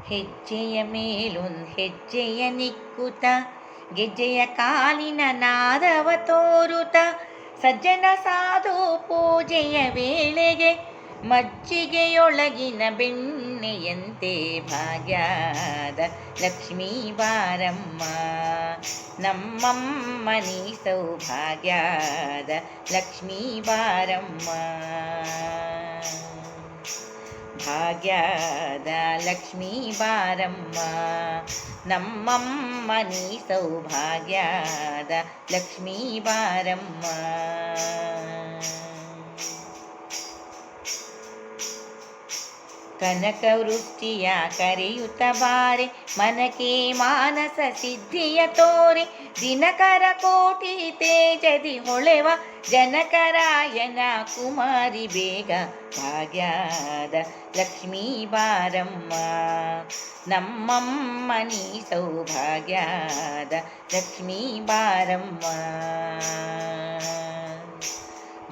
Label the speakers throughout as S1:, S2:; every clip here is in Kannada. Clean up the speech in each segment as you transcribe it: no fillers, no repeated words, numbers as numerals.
S1: ಹೆಜ್ಜೆಯ ಮೇಲೊಂದು ಹೆಜ್ಜೆಯ ನಿಕ್ಕುತ ಗೆಜ್ಜೆಯ ಕಾಲಿನ ನಾದವ ತೋರುತ ಸಜ್ಜನ ಸಾಧು ಪೂಜೆಯ ವೇಳೆಗೆ ಮಜ್ಜಿಗೆಯೊಳಗಿನ ಬೆಣ್ಣೆಯಂತೆ ಭಾಗ್ಯದ ಲಕ್ಷ್ಮೀ ಬಾರಮ್ಮ ನಮ್ಮಮ್ಮ ನೀ ಸೌಭಾಗ್ಯದ ಲಕ್ಷ್ಮೀ ಬಾರಮ್ಮ ಭಾಗ್ಯದ ಲಕ್ಷ್ಮೀ ಬಾರಮ್ಮ ನಮ್ಮಮ್ಮ ನೀ ಸೌಭಾಗ್ಯದ ಲಕ್ಷ್ಮೀ ಬಾರಮ್ಮ ಕನಕ ವೃಷ್ಟಿಯ ಕರೆಯುತ್ತ ಬಾರೆ ಮನಕೆ ಮಾನಸ ಸಿದ್ಧಿಯ ತೋರೆ ದಿನಕರ ಕೋಟಿ ತೇಜದಿ ಹೊಳೆವ ಜನಕರಾಯನ ಕುಮಾರಿ ಬೇಗ ಭಾಗ್ಯದ ಲಕ್ಷ್ಮೀ ಬಾರಮ್ಮ ನಮ್ಮಮ್ಮ ನೀ ಸೌಭಾಗ್ಯದ ಲಕ್ಷ್ಮೀ ಬಾರಮ್ಮ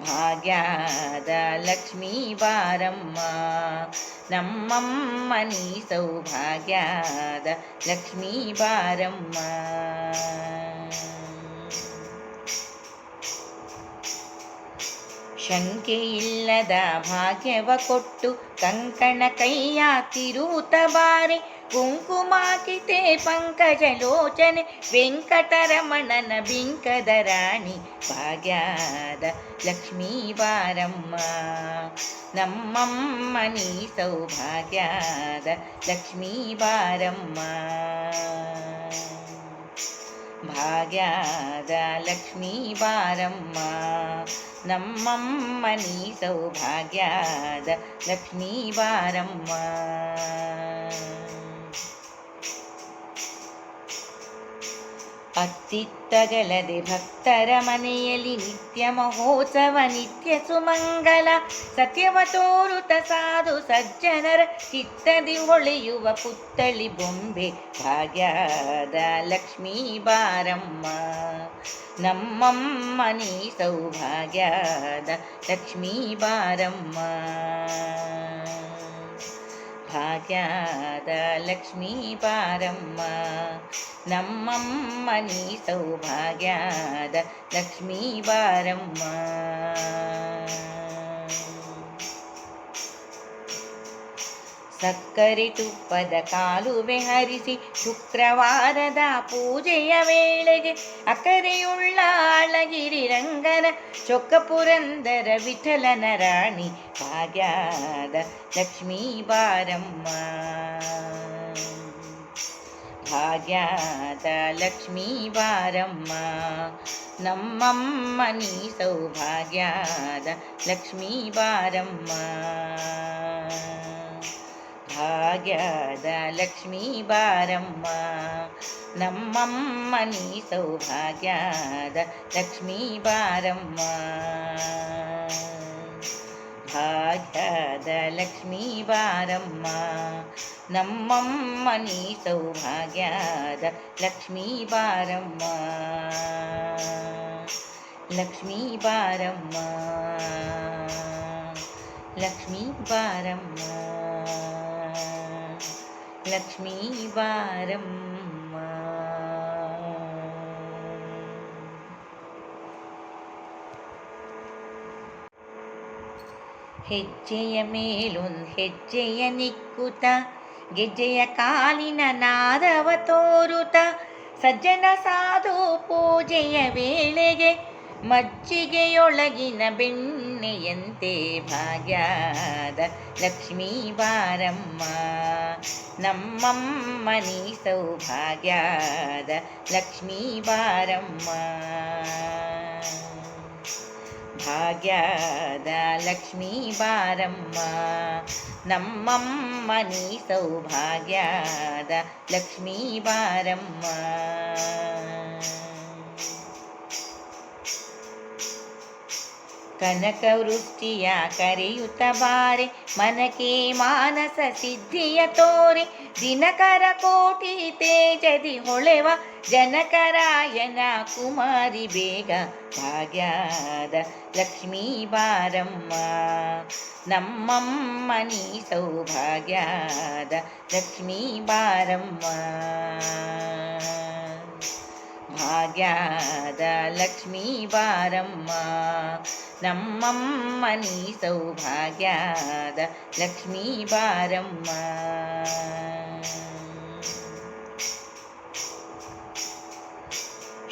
S1: ಭಾಗ್ಯದ ಲಕ್ಷ್ಮೀ ಬಾರಮ್ಮ ನಮ್ಮಮ್ಮ ನೀ ಸೌಭಾಗ್ಯದ ಲಕ್ಷ್ಮೀ ಬಾರಮ್ಮ ಶಂಕೆಯಿಲ್ಲದ ಭಾಗ್ಯವ ಕೊಟ್ಟು ಕಂಕಣ ಕೈಯ ತಿರುವುತ ಬಾರೆ ಕುಂಕುಮಾಕಿತೆ ಪಂಕಜಲೋಚನೆ ವೆಂಕಟರಮಣನ ಬಿಂಕದ ರಾಣಿ ಭಾಗ್ಯದ ಲಕ್ಷ್ಮೀ ಬಾರಮ್ಮ ನಮ್ಮಮ್ಮ ನೀ ಸೌಭಾಗ್ಯದ ಲಕ್ಷ್ಮೀ ಬಾರಮ್ಮ ಭಾಗ್ಯದ ಲಕ್ಷ್ಮೀ ಬಾರಮ್ಮ ನಮ್ಮಮ್ಮ ನೀ ಸೌಭಾಗ್ಯದ ಲಕ್ಷ್ಮೀ ಬಾರಮ್ಮ ಅತ್ತಿತ್ತಗಲದೆ ಭಕ್ತರ ಮನೆಯಲ್ಲಿ ನಿತ್ಯ ಮಹೋತ್ಸವ ನಿತ್ಯ ಸುಮಂಗಲ ಸತ್ಯವ ತೋರುತ ಸಾಧು ಸಜ್ಜನರ ಚಿತ್ತದಿ ಹೊಳೆಯುವ ಪುತ್ತಳಿ ಬೊಂಬೆ ಭಾಗ್ಯದ ಲಕ್ಷ್ಮೀ ಬಾರಮ್ಮ ನಮ್ಮಮ್ಮ ನೀ ಸೌಭಾಗ್ಯದ ಲಕ್ಷ್ಮೀ ಬಾರಮ್ಮ ಭಾಗ್ಯದ ಲಕ್ಷ್ಮೀ ಬಾರಮ್ಮ ನಮ್ಮಮ್ಮ ನೀ ಸೌಭಾಗ್ಯದ ಲಕ್ಷ್ಮೀ ಬಾರಮ್ಮ ಸಕ್ಕರೆ ತುಪ್ಪದ ಕಾಲುವೆ ಹರಿಸಿ ಶುಕ್ರವಾರದ ಪೂಜೆಯ ವೇಳೆಗೆ ಅಕರೆಯುಳ್ಳ ಅಳಗಿರಿ ರಂಗನ ಚೊಕ್ಕ ಪುರಂದರ ವಿಠಲನ ರಾಣಿ ಭಾಗ್ಯದ ಲಕ್ಷ್ಮೀ ಬಾರಮ್ಮ ಭಾಗ್ಯದ ಲಕ್ಷ್ಮೀ ಬಾರಮ್ಮ ನಮ್ಮಮ್ಮ ನೀ ಸೌಭಾಗ್ಯದ ಲಕ್ಷ್ಮೀ ಬಾರಮ್ಮ ಭಾಗ್ಯದ ಲಕ್ಷ್ಮೀ ಬಾರಮ್ಮ ನಮ್ಮಮ್ಮ ನೀ ಸೌಭಾಗ್ಯದ ಲಕ್ಷ್ಮೀ ಬಾರಮ್ಮ ಭಾಗ್ಯದ ಲಕ್ಷ್ಮೀ ಬಾರಮ್ಮ ನಮ್ಮಮ್ಮ ನೀ ಸೌಭಾಗ್ಯದ ಲಕ್ಷ್ಮೀ ಬಾರಮ್ಮ ಲಕ್ಷ್ಮೀ ಬಾರಮ್ಮ ಲಕ್ಷ್ಮೀ ಬಾರಮ್ಮ ಲಕ್ಷ್ಮೀ ಬಾರಮ್ಮ ಹೆಜ್ಜೆಯ ಮೇಲೊಂದು ಹೆಜ್ಜೆಯ ನಿಕ್ಕುತ ಗೆಜ್ಜೆಯ ಕಾಲಿನ ನಾದವ ತೋರುತ ಸಜ್ಜನ ಸಾಧು ಪೂಜೆಯ ವೇಳೆಗೆ ಮಜ್ಜಿಗೆಯೊಳಗಿನ ಬೆಣ್ಣೆಯಂತೆ ಭಾಗ್ಯದ ಲಕ್ಷ್ಮೀ ಬಾರಮ್ಮ ನಮ್ಮಮ್ಮ ನೀ ಸೌಭಾಗ್ಯದ ಲಕ್ಷ್ಮೀ ಬಾರಮ್ಮ ಭಾಗ್ಯದ ಲಕ್ಷ್ಮೀ ಬಾರಮ್ಮ ನಮ್ಮಮ್ಮ ನೀ ಸೌಭಾಗ್ಯದ ಲಕ್ಷ್ಮೀ ಬಾರಮ್ಮ ಕನಕವೃಷ್ಟಿಯ ಕರೆಯುತ್ತ ಬಾರೆ, ಮನಕೆ ಮಾನಸ ಸಿದ್ಧಿಯ ತೋರೆ. ದಿನಕರ ಕೋಟಿ ತೇಜದಿ ಹೊಳೆವ ಜನಕರಾಯನ ಕುಮಾರಿ ಬೇಗ, ಭಾಗ್ಯದ ಲಕ್ಷ್ಮೀ ಬಾರಮ್ಮ ನಮ್ಮಮ್ಮ ನೀ ಸೌಭಾಗ್ಯದ ಲಕ್ಷ್ಮೀ ಬಾರಮ್ಮ. ಭಾಗ್ಯದ ಲಕ್ಷ್ಮೀ ಬಾರಮ್ಮ ನಮ್ಮಮ್ಮ ನೀ ಸೌಭಾಗ್ಯದ ಲಕ್ಷ್ಮೀ ಬಾರಮ್ಮ.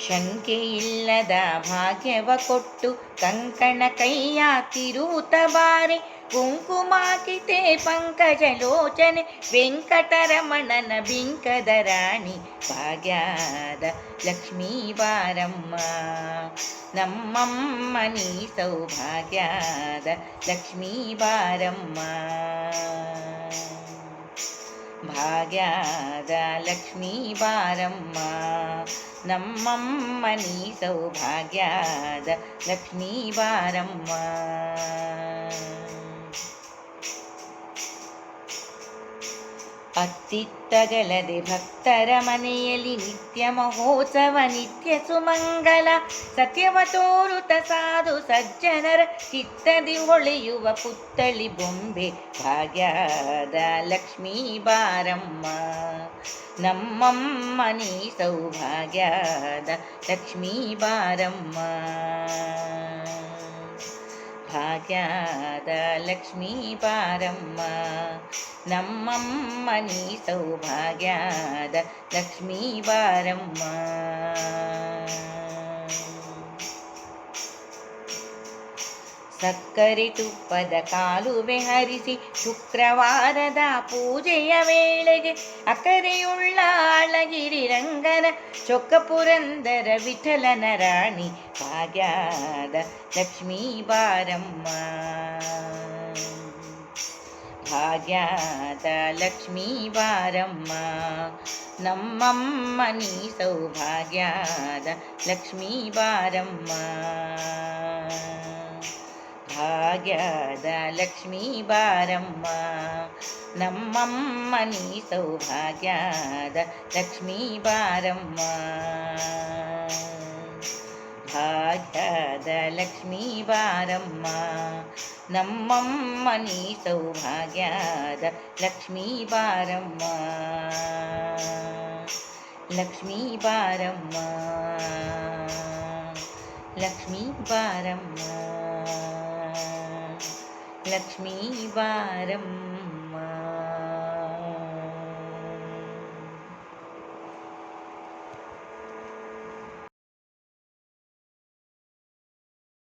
S1: ಶಂಕೆಯಿಲ್ಲದ ಭಾಗ್ಯವ ಕೊಟ್ಟು ಕಂಕಣ ಕೈಯ ತಿರುವುತ ಬಾರೆ, ಕುಂಕುಮಾಕಿತೆ ಪಂಕಜಲೋಚನೆ ವೆಂಕಟರಮಣನ ಬಿಂಕದ ರಾಣಿ, ಭಾಗ್ಯದ ಲಕ್ಷ್ಮೀ ಬಾರಮ್ಮ ನಮ್ಮಮ್ಮ ನೀ ಸೌಭಾಗ್ಯದ ಲಕ್ಷ್ಮೀ ಬಾರಮ್ಮ. ಭಾಗ್ಯದ ಲಕ್ಷ್ಮೀ ಬಾರಮ್ಮ ನಮ್ಮಮ್ಮ ನೀ ಸೌಭಾಗ್ಯದ ಲಕ್ಷ್ಮೀ ಬಾರಮ್ಮ. ಅತ್ತಿತ್ತಗಲದೆ ಭಕ್ತರ ಮನೆಯಲ್ಲಿ ನಿತ್ಯ ಮಹೋತ್ಸವ ನಿತ್ಯ ಸುಮಂಗಲ, ಸತ್ಯವ ತೋರುತ ಸಾಧು ಸಜ್ಜನರ ಚಿತ್ತದಿ ಹೊಳೆಯುವ ಪುತ್ತಳಿ ಬೊಂಬೆ, ಭಾಗ್ಯದ ಲಕ್ಷ್ಮೀ ಬಾರಮ್ಮ ನಮ್ಮಮ್ಮ ನೀ ಸೌಭಾಗ್ಯದ ಲಕ್ಷ್ಮೀ ಬಾರಮ್ಮ. ಭಾಗ್ಯದ ಲಕ್ಷ್ಮೀ ಬಾರಮ್ಮ ನಮ್ಮಮ್ಮ ನೀ ಸೌಭಾಗ್ಯದ ಲಕ್ಷ್ಮೀ ಬಾರಮ್ಮ. ಸಕ್ಕರೆ ತುಪ್ಪದ ಕಾಲುವೆ ಹರಿಸಿ ಶುಕ್ರವಾರದ ಪೂಜೆಯ ವೇಳೆಗೆ, ಅಕರೆಯುಳ್ಳ ಅಳಗಿರಿ ರಂಗನ ಚೊಕ್ಕ ಪುರಂದರ ವಿಠಲನ ರಾಣಿ, ಭಾಗ್ಯದ ಲಕ್ಷ್ಮೀ ಬಾರಮ್ಮ. ಭಾಗ್ಯದ ಲಕ್ಷ್ಮೀ ಬಾರಮ್ಮ ನಮ್ಮಮ್ಮ ನೀ ಸೌಭಾಗ್ಯದ ಲಕ್ಷ್ಮೀ ಬಾರಮ್ಮ. ಭಾಗ್ಯದ ಲಕ್ಷ್ಮೀ ಬಾರಮ್ಮ ನಮ್ಮಮ್ಮ ನೀ ಸೌಭಾಗ್ಯದ ಲಕ್ಷ್ಮೀ ಬಾರಮ್ಮ. ಭಾಗ್ಯದ ಲಕ್ಷ್ಮೀ ಬಾರಮ್ಮ ನಮ್ಮಮ್ಮ ನೀ ಸೌಭಾಗ್ಯದ ಲಕ್ಷ್ಮೀ ಬಾರಮ್ಮ. ಲಕ್ಷ್ಮೀ ಬಾರಮ್ಮ ಲಕ್ಷ್ಮೀ ಬಾರಮ್ಮ ಲಕ್ಷ್ಮೀ ಬಾರಮ್ಮ.